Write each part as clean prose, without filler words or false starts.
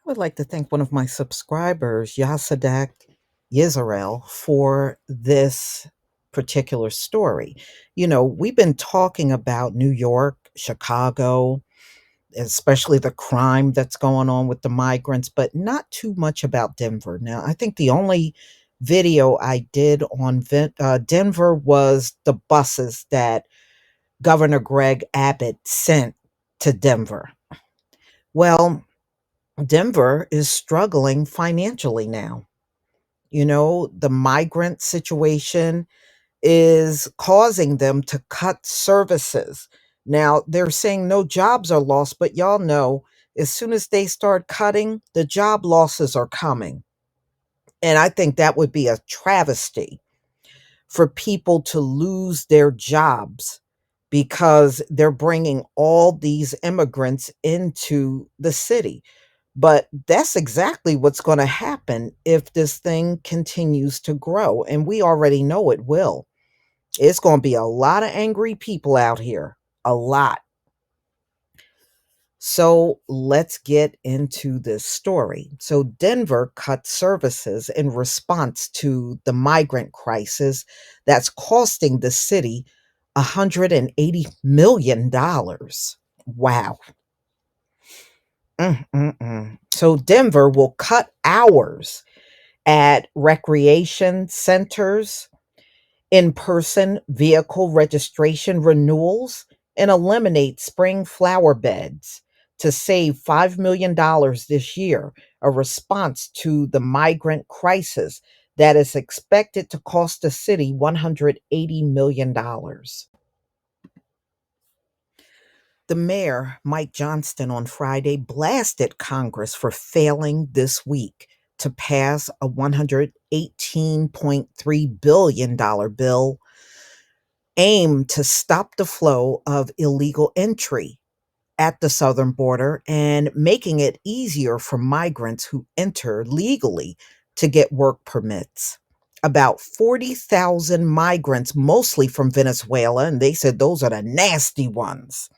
would like to thank one of my subscribers, Yasadek Yisrael, for this particular story. We've been talking about New York, Chicago, especially the crime that's going on with the migrants, but not too much about Denver. Now, I think the only video I did on Denver was the buses that Governor Greg Abbott sent to Denver. Well, Denver is struggling financially now. The migrant situation is causing them to cut services. Now, they're saying no jobs are lost, but y'all know as soon as they start cutting, the job losses are coming. And I think that would be a travesty for people to lose their jobs because they're bringing all these immigrants into the city. But that's exactly what's going to happen if this thing continues to grow. And we already know it will. It's going to be a lot of angry people out here. A lot. So let's get into this story. So, Denver cut services in response to the migrant crisis that's costing the city $180 million. Wow. So, Denver will cut hours at recreation centers, in person vehicle registration renewals, and eliminate spring flower beds to save $5 million this year, a response to the migrant crisis that is expected to cost the city $180 million. The mayor, Mike Johnston, on Friday blasted Congress for failing this week to pass a $118.3 billion bill aimed to stop the flow of illegal entry at the southern border and making it easier for migrants who enter legally to get work permits. About 40,000 migrants, mostly from Venezuela, and they said those are the nasty ones,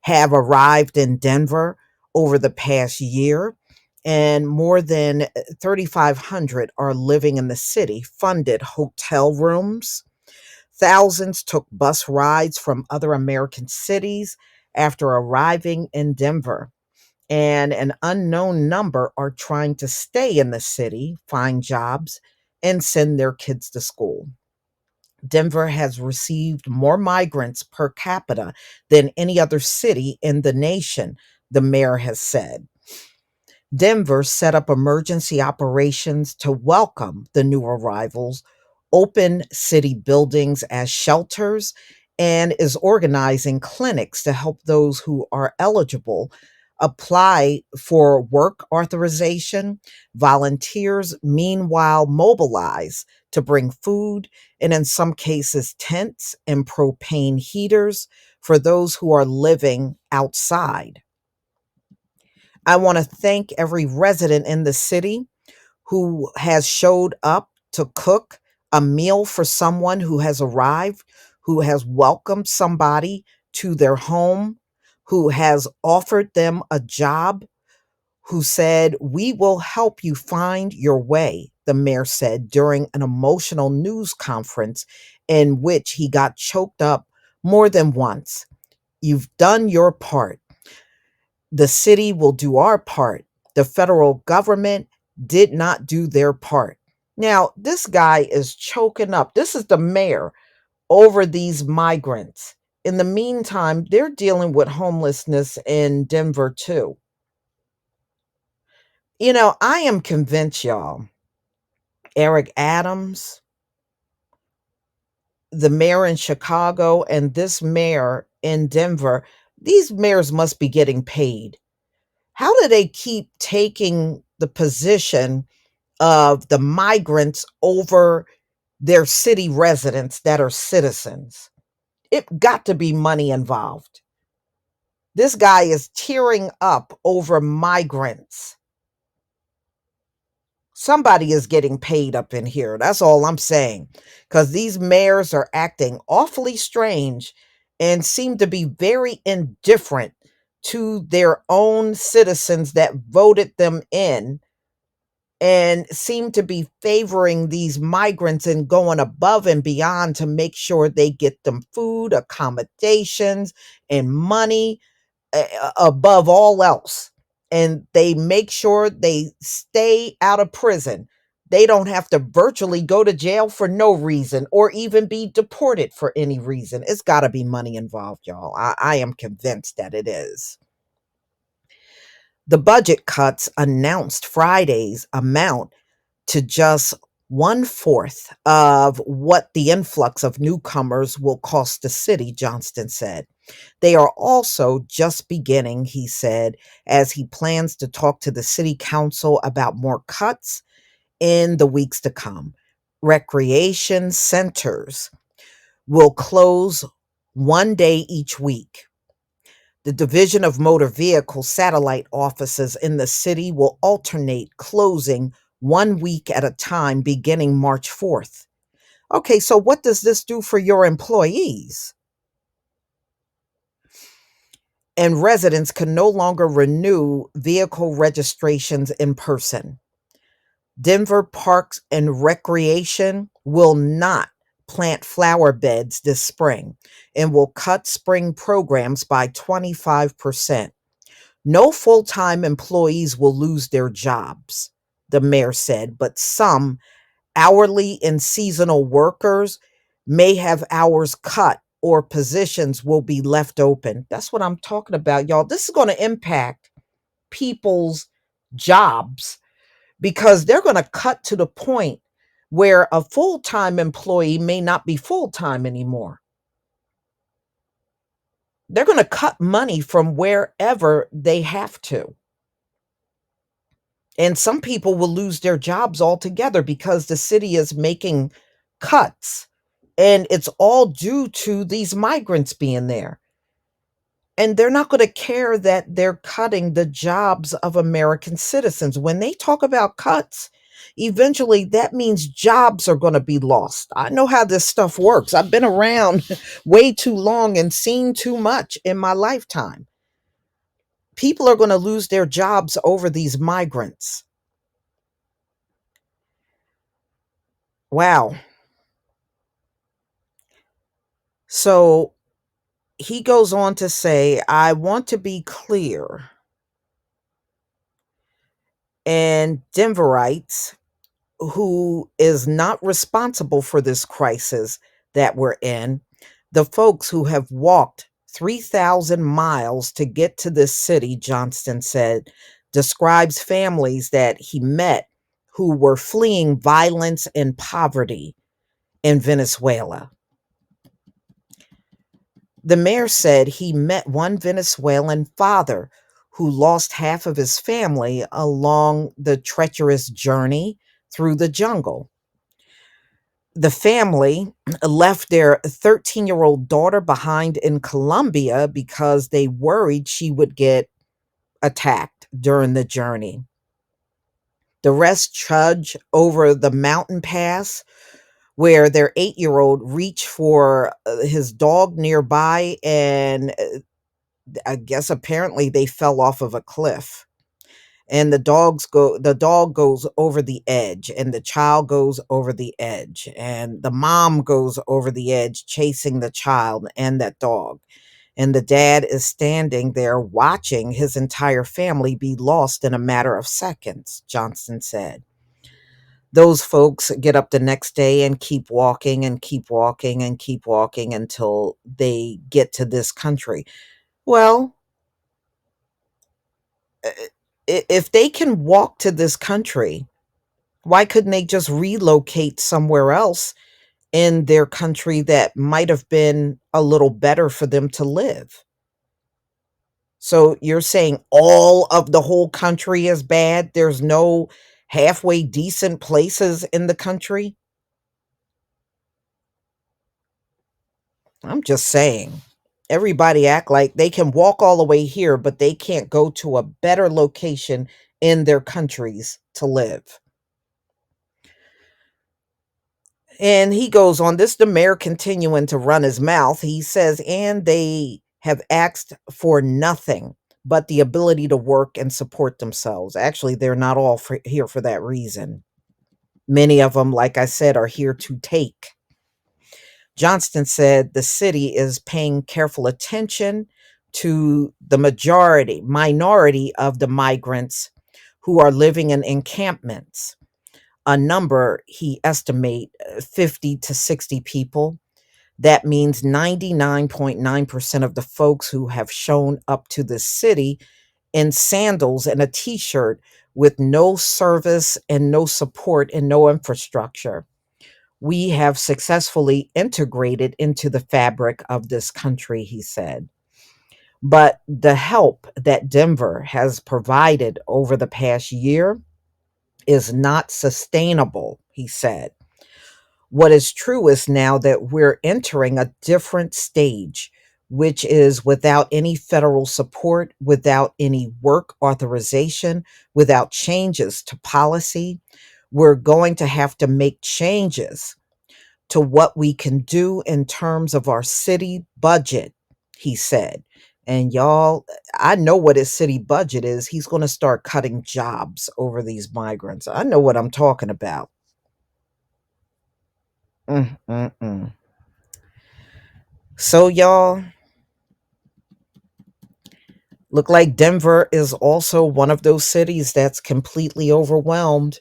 have arrived in Denver over the past year, and more than 3,500 are living in the city, funded hotel rooms. Thousands took bus rides from other American cities after arriving in Denver, and an unknown number are trying to stay in the city, find jobs, and send their kids to school. Denver has received more migrants per capita than any other city in the nation, the mayor has said. Denver set up emergency operations to welcome the new arrivals, open city buildings as shelters, and is organizing clinics to help those who are eligible apply for work authorization. Volunteers, meanwhile, mobilize to bring food and, in some cases, tents and propane heaters for those who are living outside. I want to thank every resident in the city who has showed up to cook a meal for someone who has arrived, who has welcomed somebody to their home, who has offered them a job, who said, "We will help you find your way," the mayor said during an emotional news conference in which he got choked up more than once. "You've done your part. The city will do our part. The federal government did not do their part." Now, this guy is choking up. This is the mayor over these migrants. In the meantime, they're dealing with homelessness in Denver too. I am convinced, y'all, Eric Adams, the mayor in Chicago, and this mayor in Denver, these mayors must be getting paid. How do they keep taking the position of the migrants over their city residents that are citizens? It got to be money involved. This guy is tearing up over migrants. Somebody is getting paid up in here. That's all I'm saying. Because these mayors are acting awfully strange and seem to be very indifferent to their own citizens that voted them in and seem to be favoring these migrants and going above and beyond to make sure they get them food, accommodations, and money above all else. And they make sure they stay out of prison. They don't have to virtually go to jail for no reason or even be deported for any reason. It's got to be money involved, y'all. I am convinced that it is. The budget cuts announced Friday's amount to just one fourth of what the influx of newcomers will cost the city, Johnston said. They are also just beginning, he said, as he plans to talk to the city council about more cuts in the weeks to come. Recreation centers will close one day each week. The Division of Motor Vehicle satellite offices in the city will alternate closing one week at a time beginning March 4th. Okay, so what does this do for your employees? And residents can no longer renew vehicle registrations in person. Denver Parks and Recreation will not plant flower beds this spring and will cut spring programs by 25%. No full time employees will lose their jobs, the mayor said, but some hourly and seasonal workers may have hours cut or positions will be left open. That's what I'm talking about, y'all. This is going to impact people's jobs because they're going to cut to the point where a full time employee may not be full time anymore. They're going to cut money from wherever they have to. And some people will lose their jobs altogether because the city is making cuts. And it's all due to these migrants being there. And they're not going to care that they're cutting the jobs of American citizens. When they talk about cuts, eventually that means jobs are going to be lost. I know how this stuff works. I've been around way too long and seen too much in my lifetime. People are going to lose their jobs over these migrants. Wow. So he goes on to say, I want to be clear. And Denverites, who is not responsible for this crisis that we're in, the folks who have walked 3,000 miles to get to this city, Johnston said, describes families that he met who were fleeing violence and poverty in Venezuela. The mayor said he met one Venezuelan father who lost half of his family along the treacherous journey through the jungle. The family left their 13-year-old daughter behind in Colombia because they worried she would get attacked during the journey. The rest trudged over the mountain pass where their 8-year-old reached for his dog nearby, and I guess apparently they fell off of a cliff. And the dog goes over the edge, and the child goes over the edge, and the mom goes over the edge chasing the child and that dog. And the dad is standing there watching his entire family be lost in a matter of seconds, Johnson said. Those folks get up the next day and keep walking and keep walking and keep walking until they get to this country. Well, if they can walk to this country, why couldn't they just relocate somewhere else in their country that might have been a little better for them to live? So you're saying all of the whole country is bad? There's no halfway decent places in the country? I'm just saying. Everybody act like they can walk all the way here, but they can't go to a better location in their countries to live. And he goes on, this the mayor continuing to run his mouth. He says, and they have asked for nothing but the ability to work and support themselves. Actually, they're not all here for that reason. Many of them, like I said, are here to take. Johnston said the city is paying careful attention to the minority of the migrants who are living in encampments. A number he estimate 50 to 60 people. That means 99.9% of the folks who have shown up to the city in sandals and a t-shirt with no service and no support and no infrastructure. We have successfully integrated into the fabric of this country, he said. But the help that Denver has provided over the past year is not sustainable, he said. What is true is now that we're entering a different stage, which is without any federal support, without any work authorization, without changes to policy. We're going to have to make changes to what we can do in terms of our city budget, he said. And y'all, I know what his city budget is. He's going to start cutting jobs over these migrants. I know what I'm talking about. Mm, mm, mm. So, y'all, look like Denver is also one of those cities that's completely overwhelmed,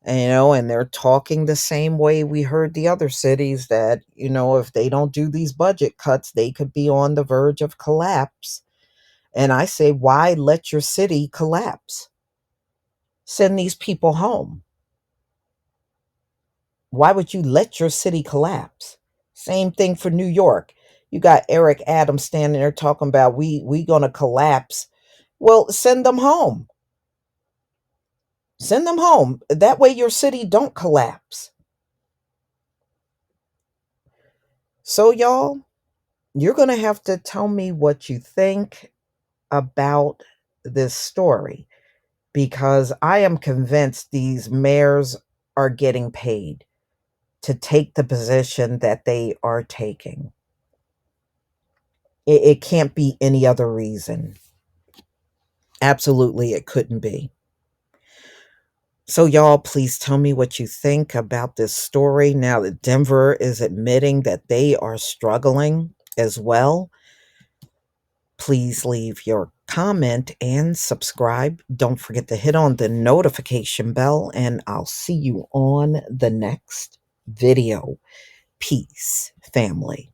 and they're talking the same way we heard the other cities that, if they don't do these budget cuts, they could be on the verge of collapse. And I say, why let your city collapse? Send these people home. Why would you let your city collapse? Same thing for New York. You got Eric Adams standing there talking about we gonna collapse. Well, send them home. Send them home. That way your city don't collapse. So y'all, you're gonna have to tell me what you think about this story because I am convinced these mayors are getting paid to take the position that they are taking. It can't be any other reason. Absolutely, it couldn't be. So, y'all, please tell me what you think about this story now that Denver is admitting that they are struggling as well. Please leave your comment and subscribe. Don't forget to hit on the notification bell, and I'll see you on the next video. Peace, family.